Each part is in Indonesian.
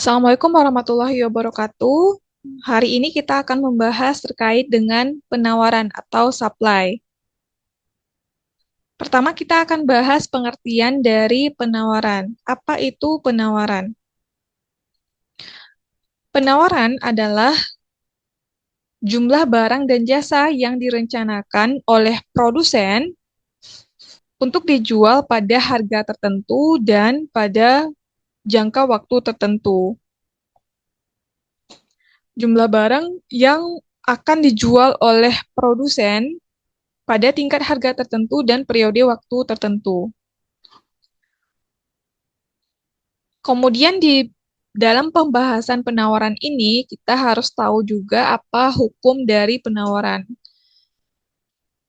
Assalamualaikum warahmatullahi wabarakatuh. Hari ini kita akan membahas terkait dengan penawaran atau supply. Pertama, kita akan bahas pengertian dari penawaran. Apa itu penawaran? Penawaran adalah jumlah barang dan jasa yang direncanakan oleh produsen untuk dijual pada harga tertentu dan pada jangka waktu tertentu. Jumlah barang yang akan dijual oleh produsen pada tingkat harga tertentu dan periode waktu tertentu. Kemudian di dalam pembahasan penawaran ini, kita harus tahu juga apa hukum dari penawaran.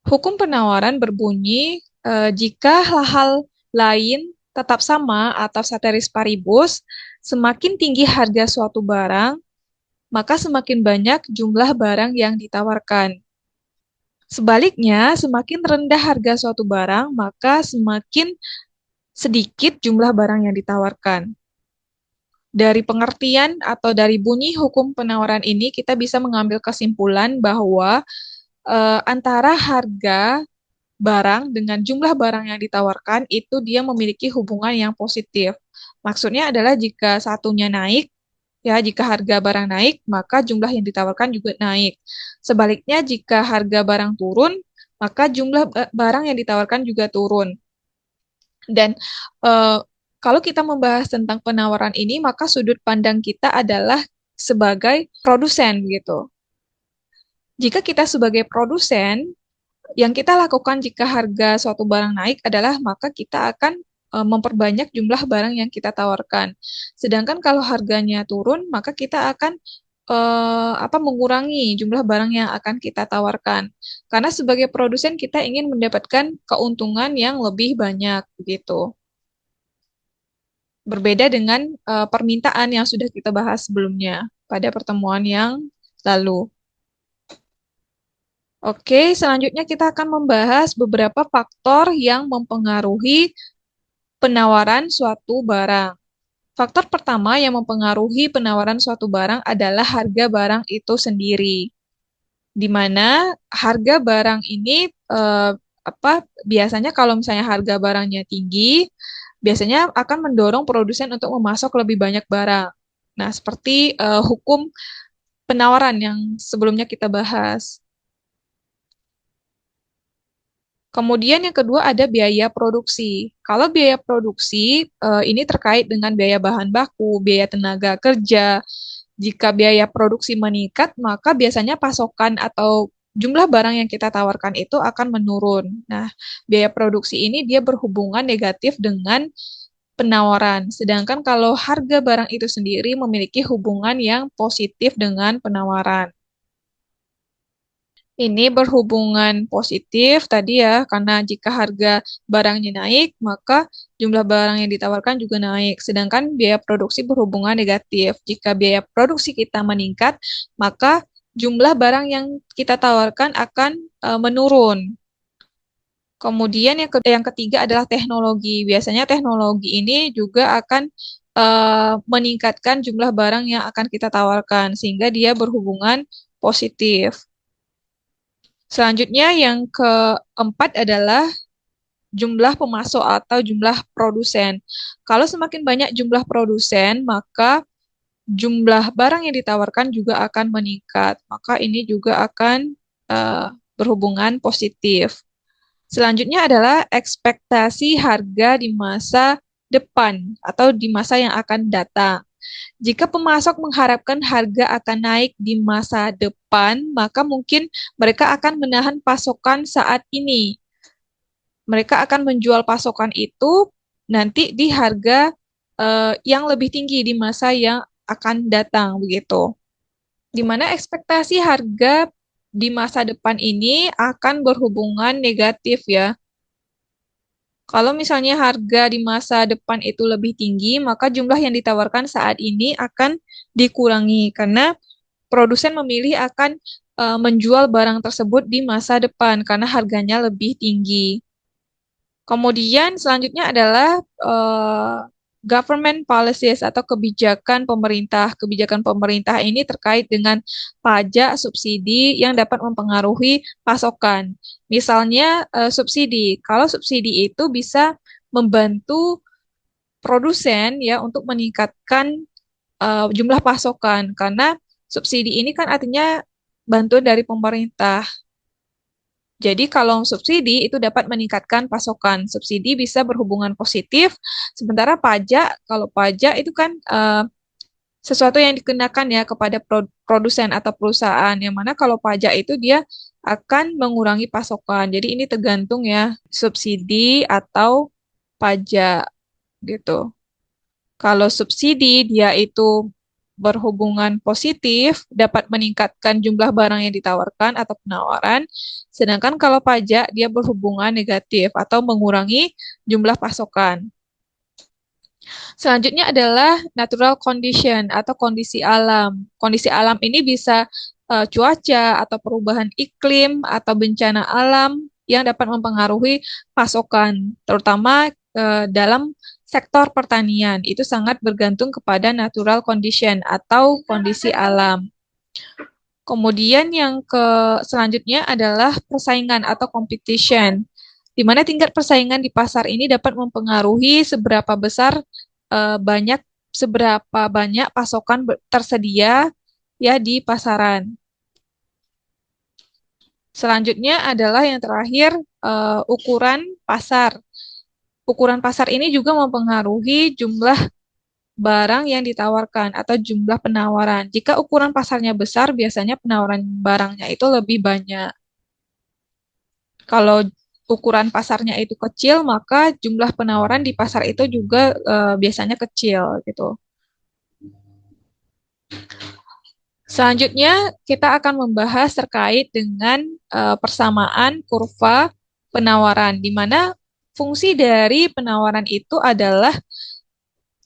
Hukum penawaran berbunyi, jika hal-hal lain tetap sama atau ceteris paribus, semakin tinggi harga suatu barang, maka semakin banyak jumlah barang yang ditawarkan. Sebaliknya, semakin rendah harga suatu barang, maka semakin sedikit jumlah barang yang ditawarkan. Dari pengertian atau dari bunyi hukum penawaran ini, kita bisa mengambil kesimpulan bahwa antara harga barang dengan jumlah barang yang ditawarkan itu dia memiliki hubungan yang positif. Maksudnya adalah jika satunya naik, ya jika harga barang naik, maka jumlah yang ditawarkan juga naik. Sebaliknya, jika harga barang turun, maka jumlah barang yang ditawarkan juga turun. Dan eh, kalau kita membahas tentang penawaran ini, maka sudut pandang kita adalah sebagai produsen gitu. Jika kita sebagai produsen, yang kita lakukan jika harga suatu barang naik adalah maka kita akan memperbanyak jumlah barang yang kita tawarkan. Sedangkan kalau harganya turun, maka kita akan mengurangi jumlah barang yang akan kita tawarkan. Karena sebagai produsen kita ingin mendapatkan keuntungan yang lebih banyak gitu. Berbeda dengan permintaan yang sudah kita bahas sebelumnya pada pertemuan yang lalu. Oke, selanjutnya kita akan membahas beberapa faktor yang mempengaruhi penawaran suatu barang. Faktor pertama yang mempengaruhi penawaran suatu barang adalah harga barang itu sendiri, di mana harga barang ini eh, biasanya kalau misalnya harga barangnya tinggi, biasanya akan mendorong produsen untuk memasok lebih banyak barang. Nah, seperti hukum penawaran yang sebelumnya kita bahas. Kemudian yang kedua ada biaya produksi. Kalau biaya produksi ini terkait dengan biaya bahan baku, biaya tenaga kerja. Jika biaya produksi meningkat, maka biasanya pasokan atau jumlah barang yang kita tawarkan itu akan menurun. Nah, biaya produksi ini dia berhubungan negatif dengan penawaran. Sedangkan kalau harga barang itu sendiri memiliki hubungan yang positif dengan penawaran. Ini berhubungan positif tadi ya, karena jika harga barangnya naik, maka jumlah barang yang ditawarkan juga naik. Sedangkan biaya produksi berhubungan negatif. Jika biaya produksi kita meningkat, maka jumlah barang yang kita tawarkan akan menurun. Kemudian yang ketiga adalah teknologi. Biasanya teknologi ini juga akan meningkatkan jumlah barang yang akan kita tawarkan, sehingga dia berhubungan positif. Selanjutnya yang keempat adalah jumlah pemasok atau jumlah produsen. Kalau semakin banyak jumlah produsen, maka jumlah barang yang ditawarkan juga akan meningkat. Maka ini juga akan berhubungan positif. Selanjutnya adalah ekspektasi harga di masa depan atau di masa yang akan datang. Jika pemasok mengharapkan harga akan naik di masa depan, maka mungkin mereka akan menahan pasokan saat ini. Mereka akan menjual pasokan itu nanti di harga yang lebih tinggi di masa yang akan datang, begitu. Di mana ekspektasi harga di masa depan ini akan berhubungan negatif ya. Kalau misalnya harga di masa depan itu lebih tinggi, maka jumlah yang ditawarkan saat ini akan dikurangi karena produsen memilih akan menjual barang tersebut di masa depan karena harganya lebih tinggi. Kemudian selanjutnya adalah government policies atau kebijakan pemerintah. Kebijakan pemerintah ini terkait dengan pajak, subsidi yang dapat mempengaruhi pasokan. Misalnya subsidi. Kalau subsidi itu bisa membantu produsen ya untuk meningkatkan jumlah pasokan karena subsidi ini kan artinya bantuan dari pemerintah. Jadi kalau subsidi itu dapat meningkatkan pasokan. Subsidi bisa berhubungan positif, sementara pajak, kalau pajak itu kan sesuatu yang dikenakan ya kepada produsen atau perusahaan, yang mana kalau pajak itu dia akan mengurangi pasokan. Jadi ini tergantung ya subsidi atau pajak gitu. Kalau subsidi dia itu berhubungan positif, dapat meningkatkan jumlah barang yang ditawarkan atau penawaran, sedangkan kalau pajak dia berhubungan negatif atau mengurangi jumlah pasokan. Selanjutnya adalah natural condition atau kondisi alam. Kondisi alam ini bisa cuaca atau perubahan iklim atau bencana alam yang dapat mempengaruhi pasokan, terutama dalam sektor pertanian. Itu sangat bergantung kepada natural condition atau kondisi alam. Kemudian yang selanjutnya adalah persaingan atau competition, di mana tingkat persaingan di pasar ini dapat mempengaruhi seberapa banyak pasokan tersedia ya di pasaran. Selanjutnya adalah yang terakhir ukuran pasar. Ukuran pasar ini juga mempengaruhi jumlah barang yang ditawarkan atau jumlah penawaran. Jika ukuran pasarnya besar, biasanya penawaran barangnya itu lebih banyak. Kalau ukuran pasarnya itu kecil, maka jumlah penawaran di pasar itu juga biasanya kecil gitu. Selanjutnya, kita akan membahas terkait dengan persamaan kurva penawaran, di mana fungsi dari penawaran itu adalah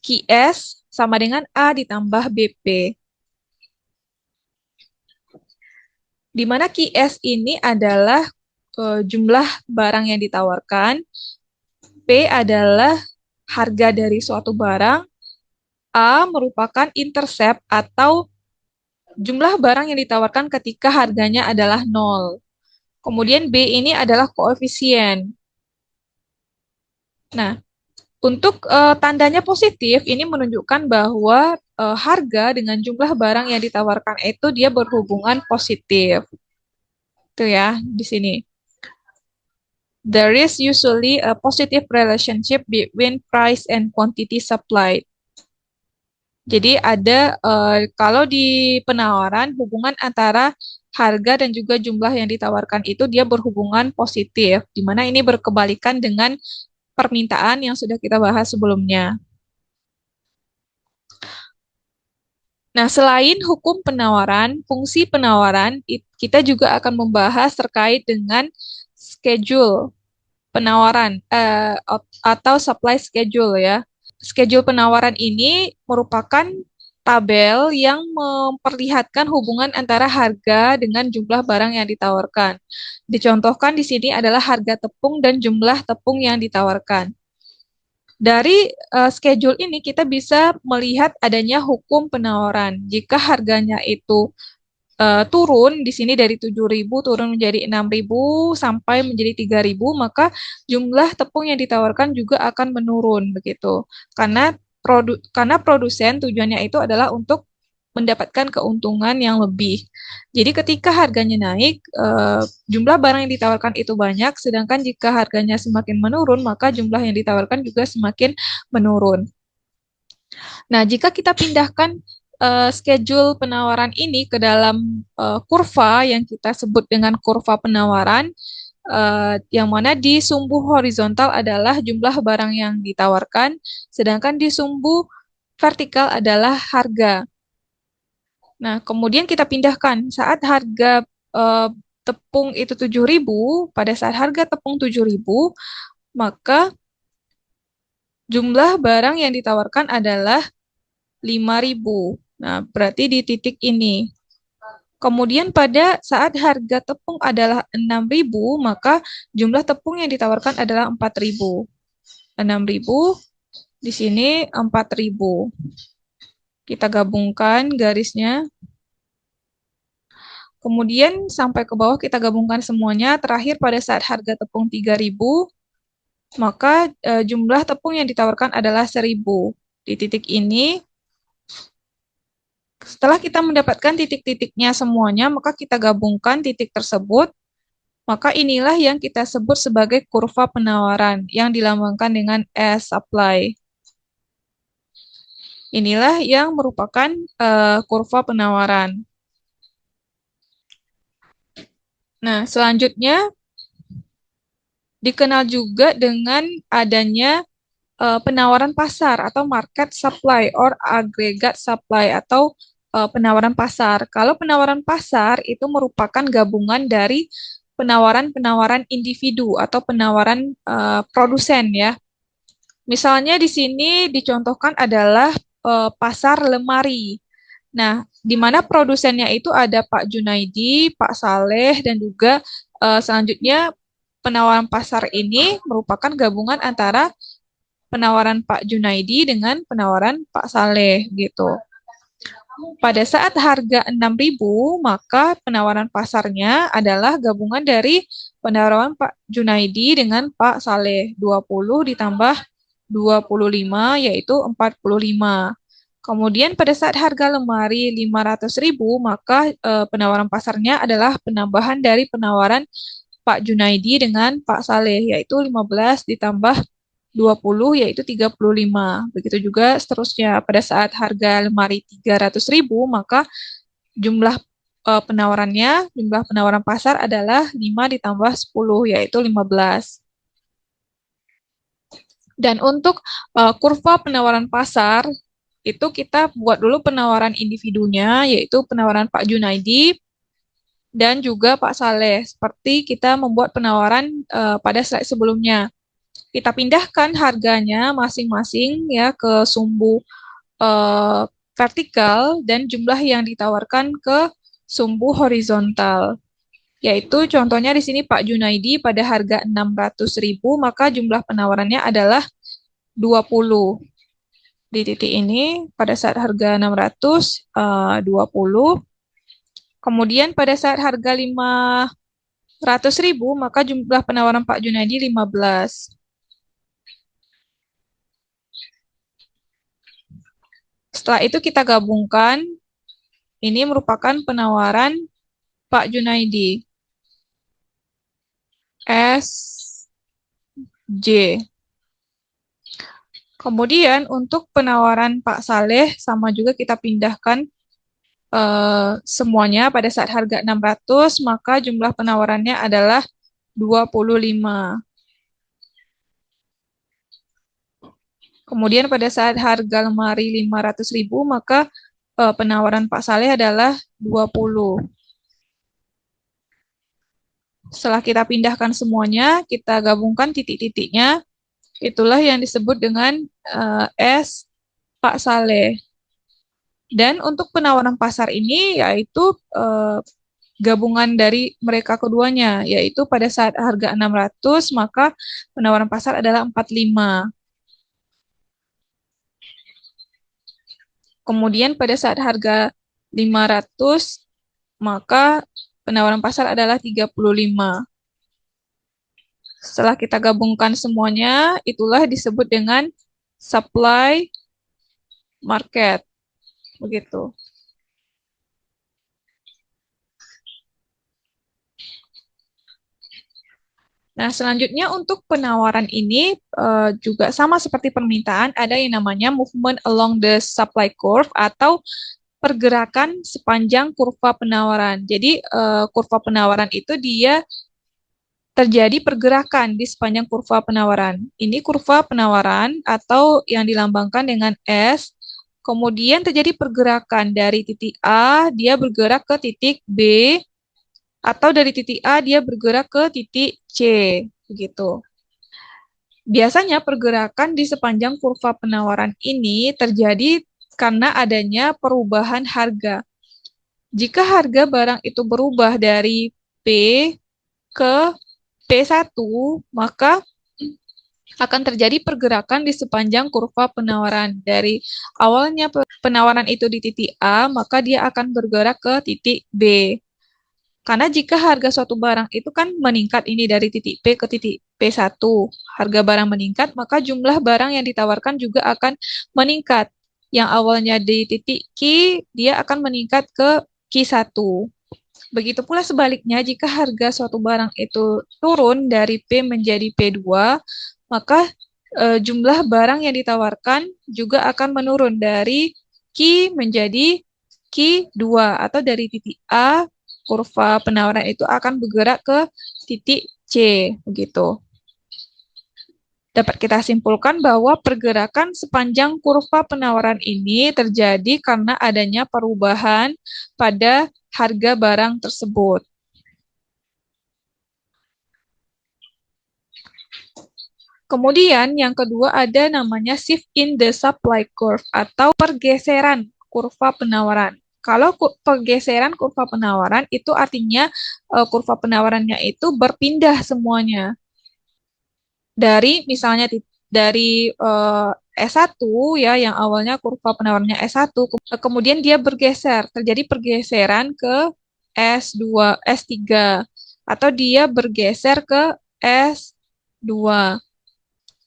QS sama dengan A ditambah BP. Di mana QS ini adalah jumlah barang yang ditawarkan, P adalah harga dari suatu barang, A merupakan intercept atau jumlah barang yang ditawarkan ketika harganya adalah 0. Kemudian B ini adalah koefisien. Nah, untuk tandanya positif, ini menunjukkan bahwa harga dengan jumlah barang yang ditawarkan itu dia berhubungan positif. Itu ya, di sini. There is usually a positive relationship between price and quantity supplied. Jadi ada, kalau di penawaran, hubungan antara harga dan juga jumlah yang ditawarkan itu dia berhubungan positif, di mana ini berkebalikan dengan permintaan yang sudah kita bahas sebelumnya. Nah, selain hukum penawaran, fungsi penawaran, kita juga akan membahas terkait dengan schedule penawaran atau supply schedule ya. Schedule penawaran ini merupakan tabel yang memperlihatkan hubungan antara harga dengan jumlah barang yang ditawarkan. Dicontohkan di sini adalah harga tepung dan jumlah tepung yang ditawarkan. Dari schedule ini kita bisa melihat adanya hukum penawaran. Jika harganya itu turun di sini dari 7.000 turun menjadi 6.000 sampai menjadi 3.000, maka jumlah tepung yang ditawarkan juga akan menurun begitu. Karena produsen tujuannya itu adalah untuk mendapatkan keuntungan yang lebih. Jadi ketika harganya naik, jumlah barang yang ditawarkan itu banyak, sedangkan jika harganya semakin menurun, maka jumlah yang ditawarkan juga semakin menurun. Nah, jika kita pindahkan schedule penawaran ini ke dalam kurva yang kita sebut dengan kurva penawaran, yang mana di sumbu horizontal adalah jumlah barang yang ditawarkan, sedangkan di sumbu vertikal adalah harga. Nah, kemudian kita pindahkan saat harga tepung itu 7.000, pada saat harga tepung 7.000, maka jumlah barang yang ditawarkan adalah 5.000. Nah, berarti di titik ini. Kemudian pada saat harga tepung adalah 6.000, maka jumlah tepung yang ditawarkan adalah 4.000. 6.000 Di sini 4.000. Kita gabungkan garisnya. Kemudian sampai ke bawah kita gabungkan semuanya. Terakhir pada saat harga tepung 3.000, maka jumlah tepung yang ditawarkan adalah 1.000. Di titik ini, setelah kita mendapatkan titik-titiknya semuanya, maka kita gabungkan titik tersebut. Maka inilah yang kita sebut sebagai kurva penawaran yang dilambangkan dengan S supply. Inilah yang merupakan kurva penawaran. Nah, selanjutnya dikenal juga dengan adanya penawaran pasar atau market supply or aggregate supply atau penawaran pasar. Kalau penawaran pasar itu merupakan gabungan dari penawaran-penawaran individu atau penawaran produsen ya. Misalnya di sini dicontohkan adalah pasar lemari. Nah, di mana produsennya itu ada Pak Junaidi, Pak Saleh, dan juga selanjutnya penawaran pasar ini merupakan gabungan antara penawaran Pak Junaidi dengan penawaran Pak Saleh gitu. Pada saat harga 6.000, maka penawaran pasarnya adalah gabungan dari penawaran Pak Junaidi dengan Pak Saleh. 20 ditambah 25 yaitu 45. Kemudian pada saat harga lemari 500.000, maka penawaran pasarnya adalah penambahan dari penawaran Pak Junaidi dengan Pak Saleh, yaitu 15 ditambah 20 yaitu 35. Begitu juga seterusnya. Pada saat harga lemari 300.000, maka jumlah jumlah penawaran pasar adalah 5 ditambah 10 yaitu 15. Dan untuk kurva penawaran pasar itu kita buat dulu penawaran individunya, yaitu penawaran Pak Junaidi dan juga Pak Saleh. Seperti kita membuat penawaran pada slide sebelumnya. Kita pindahkan harganya masing-masing ya ke sumbu vertikal dan jumlah yang ditawarkan ke sumbu horizontal. Yaitu contohnya di sini Pak Junaidi pada harga 600.000, maka jumlah penawarannya adalah 20. Di titik ini pada saat harga 600, 20. Kemudian pada saat harga 500.000, maka jumlah penawaran Pak Junaidi 15. Setelah itu kita gabungkan, ini merupakan penawaran Pak Junaidi. SJ. Kemudian untuk penawaran Pak Saleh, sama juga kita pindahkan semuanya pada saat harga 600, maka jumlah penawarannya adalah 25. Kemudian pada saat harga lemari 500.000, maka penawaran Pak Saleh adalah 20. Setelah kita pindahkan semuanya, kita gabungkan titik-titiknya. Itulah yang disebut dengan S Pak Saleh. Dan untuk penawaran pasar ini yaitu gabungan dari mereka keduanya, yaitu pada saat harga 600, maka penawaran pasar adalah 45. Kemudian pada saat harga 500, maka penawaran pasar adalah 35. Setelah kita gabungkan semuanya, itulah disebut dengan supply market. Begitu. Nah, selanjutnya untuk penawaran ini juga sama seperti permintaan, ada yang namanya movement along the supply curve atau pergerakan sepanjang kurva penawaran. Jadi, kurva penawaran itu dia terjadi pergerakan di sepanjang kurva penawaran. Ini kurva penawaran atau yang dilambangkan dengan S. Kemudian terjadi pergerakan dari titik A, dia bergerak ke titik B, atau dari titik A dia bergerak ke titik C, begitu. Biasanya pergerakan di sepanjang kurva penawaran ini terjadi karena adanya perubahan harga. Jika harga barang itu berubah dari P ke P1, maka akan terjadi pergerakan di sepanjang kurva penawaran. Dari awalnya penawaran itu di titik A, maka dia akan bergerak ke titik B. Karena jika harga suatu barang itu kan meningkat ini dari titik P ke titik P1, harga barang meningkat, maka jumlah barang yang ditawarkan juga akan meningkat. Yang awalnya di titik Q, dia akan meningkat ke Q1. Begitu pula sebaliknya, jika harga suatu barang itu turun dari P menjadi P2, maka jumlah barang yang ditawarkan juga akan menurun dari Q menjadi Q2, atau dari titik A, kurva penawaran itu akan bergerak ke titik C, begitu. Dapat kita simpulkan bahwa pergerakan sepanjang kurva penawaran ini terjadi karena adanya perubahan pada harga barang tersebut. Kemudian yang kedua ada namanya shift in the supply curve atau pergeseran kurva penawaran. Kalau pergeseran kurva penawaran itu artinya kurva penawarannya itu berpindah semuanya. Dari misalnya dari S1 ya, yang awalnya kurva penawarannya S1, kemudian dia bergeser, terjadi pergeseran ke S2, S3, atau dia bergeser ke S2,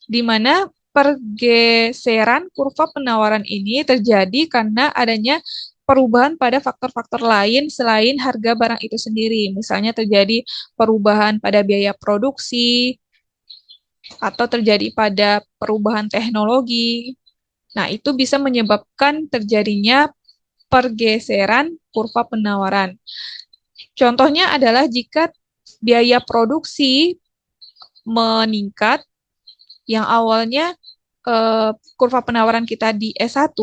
di mana pergeseran kurva penawaran ini terjadi karena adanya perubahan pada faktor-faktor lain selain harga barang itu sendiri. Misalnya terjadi perubahan pada biaya produksi, atau terjadi pada perubahan teknologi. Nah, itu bisa menyebabkan terjadinya pergeseran kurva penawaran. Contohnya adalah jika biaya produksi meningkat, yang awalnya kurva penawaran kita di S1,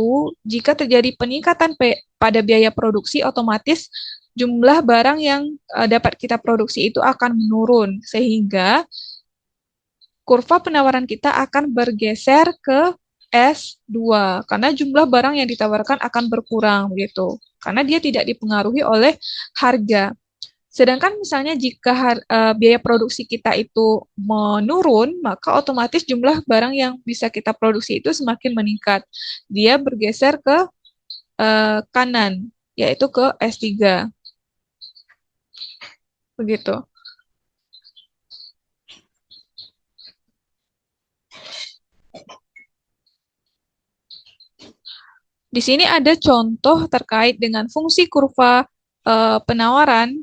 jika terjadi peningkatan pada biaya produksi, otomatis jumlah barang yang dapat kita produksi itu akan menurun, sehingga kurva penawaran kita akan bergeser ke S2, karena jumlah barang yang ditawarkan akan berkurang, gitu. Karena dia tidak dipengaruhi oleh harga. Sedangkan misalnya jika biaya produksi kita itu menurun, maka otomatis jumlah barang yang bisa kita produksi itu semakin meningkat. Dia bergeser ke kanan, yaitu ke S3. Begitu. Di sini ada contoh terkait dengan fungsi kurva penawaran.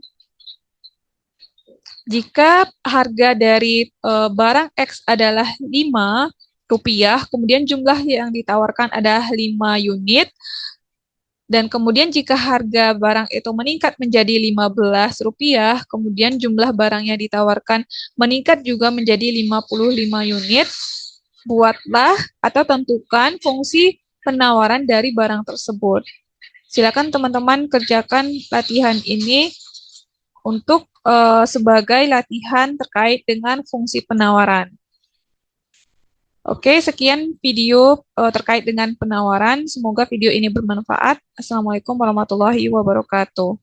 Jika harga dari barang X adalah Rp5, kemudian jumlah yang ditawarkan adalah 5 unit, dan kemudian jika harga barang itu meningkat menjadi Rp15, kemudian jumlah barang yang ditawarkan meningkat juga menjadi 55 unit, buatlah atau tentukan fungsi penawaran dari barang tersebut. Silakan teman-teman kerjakan latihan ini untuk sebagai latihan terkait dengan fungsi penawaran. Oke, sekian video terkait dengan penawaran. Semoga video ini bermanfaat. Assalamualaikum warahmatullahi wabarakatuh.